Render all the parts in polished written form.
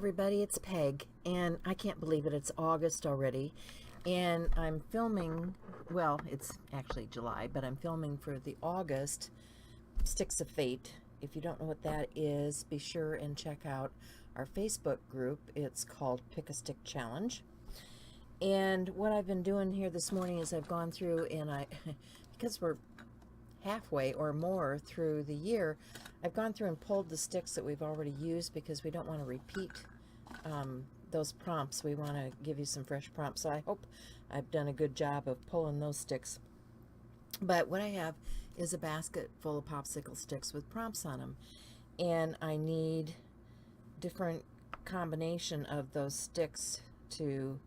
everybody, it's Peg, and I can't believe it, it's August already, and I'm filming, well, it's actually July, but I'm filming for the August Sticks of Fate. If you don't know what that is, be sure and check out our Facebook group. It's called Pick a Stick Challenge. And what I've been doing here this morning is I've gone through and because we're halfway or more through the year, I've gone through and pulled the sticks that we've already used because we don't want to repeat those prompts. We want to give you some fresh prompts. So I hope I've done a good job of pulling those sticks. But what I have is a basket full of popsicle sticks with prompts on them. And I need different combination of those sticks to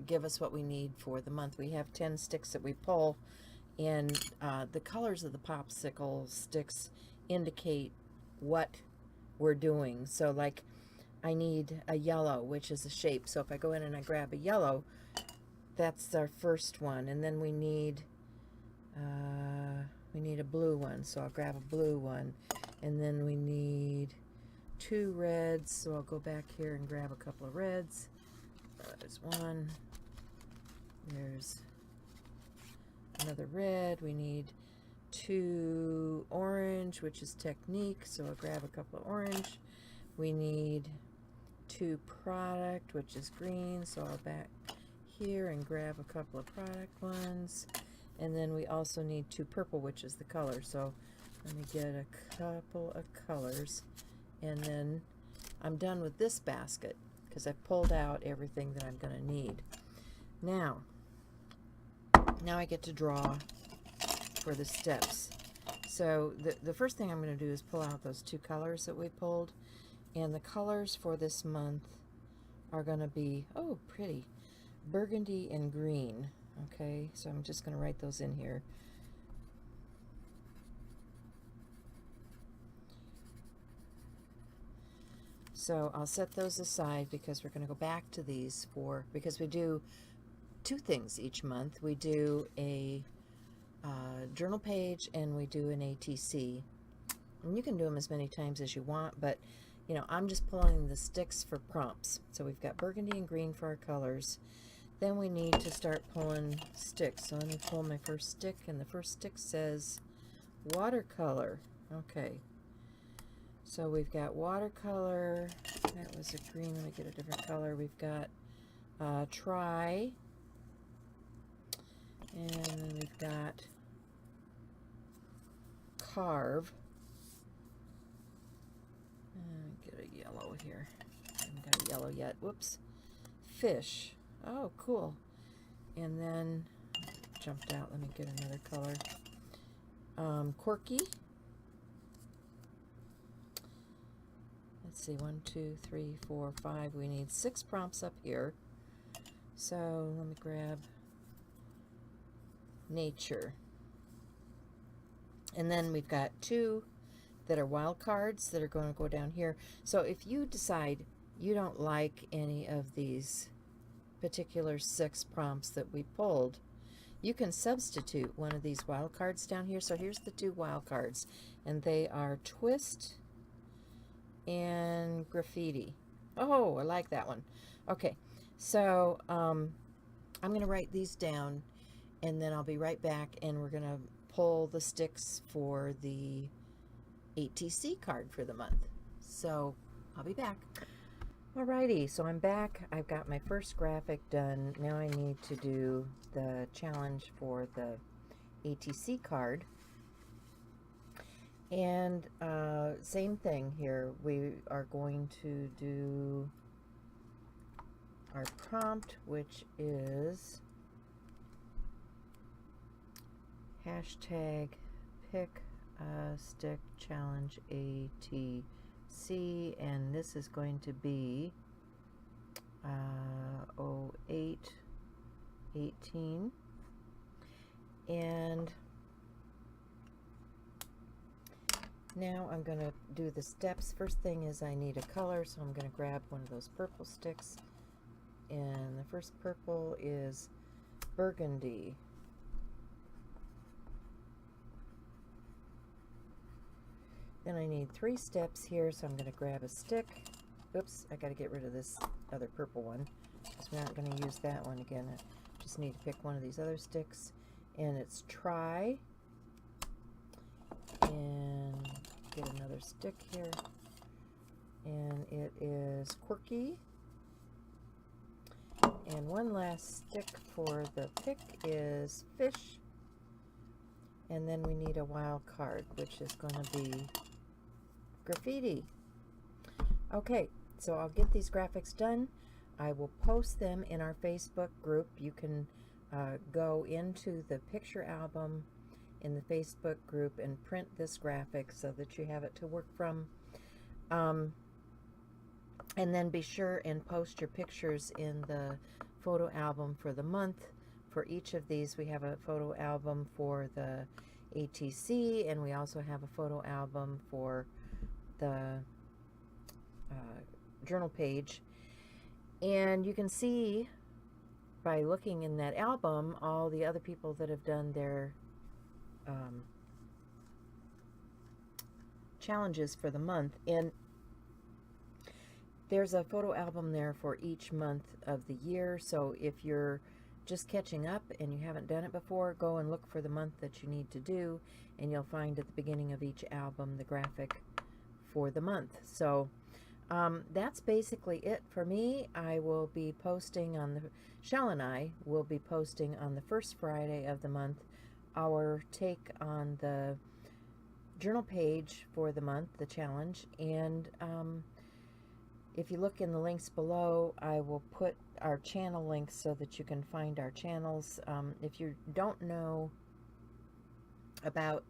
give us what we need for the month. We have 10 sticks that we pull, and the colors of the popsicle sticks indicate what we're doing. So like I need a yellow, which is a shape. So if I go in and I grab a yellow, that's our first one. And then we need a blue one. So I'll grab a blue one. And then we need 2 reds. So I'll go back here and grab a couple of reds. There's one. There's another red. We need 2 orange, which is Technique, so I'll grab a couple of orange. We need 2 product, which is green, so I'll back here and grab a couple of product ones. And then we also need 2 purple, which is the color. So let me get a couple of colors, and then I'm done with this basket because I've pulled out everything that I'm going to need. Now I get to draw for the steps. So the first thing I'm going to do is pull out those 2 colors that we pulled. And the colors for this month are going to be, oh, pretty, burgundy and green. Okay, so I'm just going to write those in here. So I'll set those aside because we're going to go back to these because we do 2 things each month. We do a journal page and we do an ATC. And you can do them as many times as you want, but you know, I'm just pulling the sticks for prompts. So we've got burgundy and green for our colors. Then we need to start pulling sticks. So let me pull my first stick, and the first stick says watercolor. Okay. So we've got watercolor. That was a green. Let me get a different color. We've got try. And then we've got carve. Get a yellow here. I haven't got a yellow yet. Whoops. Fish. Oh, cool. And then, jumped out. Let me get another color. Quirky. Let's see. 1, 2, 3, 4, 5. We need 6 prompts up here. So let me grab nature. And then we've got 2 that are wild cards that are going to go down here. So if you decide you don't like any of these particular 6 prompts that we pulled, you can substitute one of these wild cards down here. So here's the 2 wild cards, and they are twist and graffiti. Oh, I like that one. Okay, so I'm going to write these down, and then I'll be right back, and we're going to pull the sticks for the ATC card for the month. So I'll be back. Alrighty, so I'm back. I've got my first graphic done. Now I need to do the challenge for the ATC card. And same thing here. We are going to do our prompt, which is hashtag pick a stick challenge ATC, and this is going to be 08/18. And now I'm going to do the steps. First thing is I need a color, so I'm going to grab one of those purple sticks, and the first purple is burgundy. Then I need 3 steps here, so I'm going to grab a stick, oops, I got to get rid of this other purple one, because we're not going to use that one again. I just need to pick one of these other sticks, and it's Try. And get another stick here, and it is Quirky. And one last stick for the pick is Fish. And then we need a wild card, which is going to be Graffiti. Okay, so I'll get these graphics done. I will post them in our Facebook group. You can go into the picture album in the Facebook group and print this graphic so that you have it to work from. And then be sure and post your pictures in the photo album for the month. For each of these, we have a photo album for the ATC, and we also have a photo album for the journal page. And you can see by looking in that album all the other people that have done their challenges for the month. And there's a photo album there for each month of the year. So if you're just catching up and you haven't done it before, go and look for the month that you need to do, and you'll find at the beginning of each album the graphic for the month. So that's basically it for me. I will be posting on the, Shell and I will be posting on the first Friday of the month our take on the journal page for the month, the challenge. And if you look in the links below, I will put our channel links so that you can find our channels. If you don't know about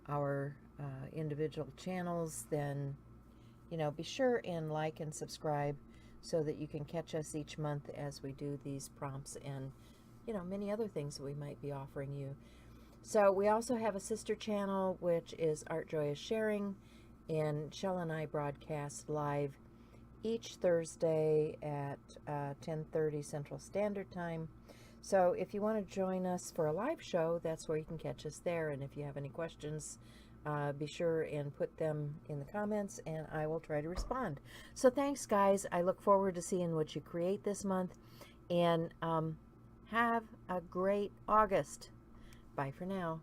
our individual channels, then, you know, be sure and like and subscribe so that you can catch us each month as we do these prompts and, you know, many other things that we might be offering you. So we also have a sister channel, which is Art Joy is Sharing, and Shell and I broadcast live each Thursday at 10:30 Central Standard Time. So if you want to join us for a live show, that's where you can catch us there. And if you have any questions, be sure and put them in the comments, and I will try to respond. So thanks, guys. I look forward to seeing what you create this month. And have a great August. Bye for now.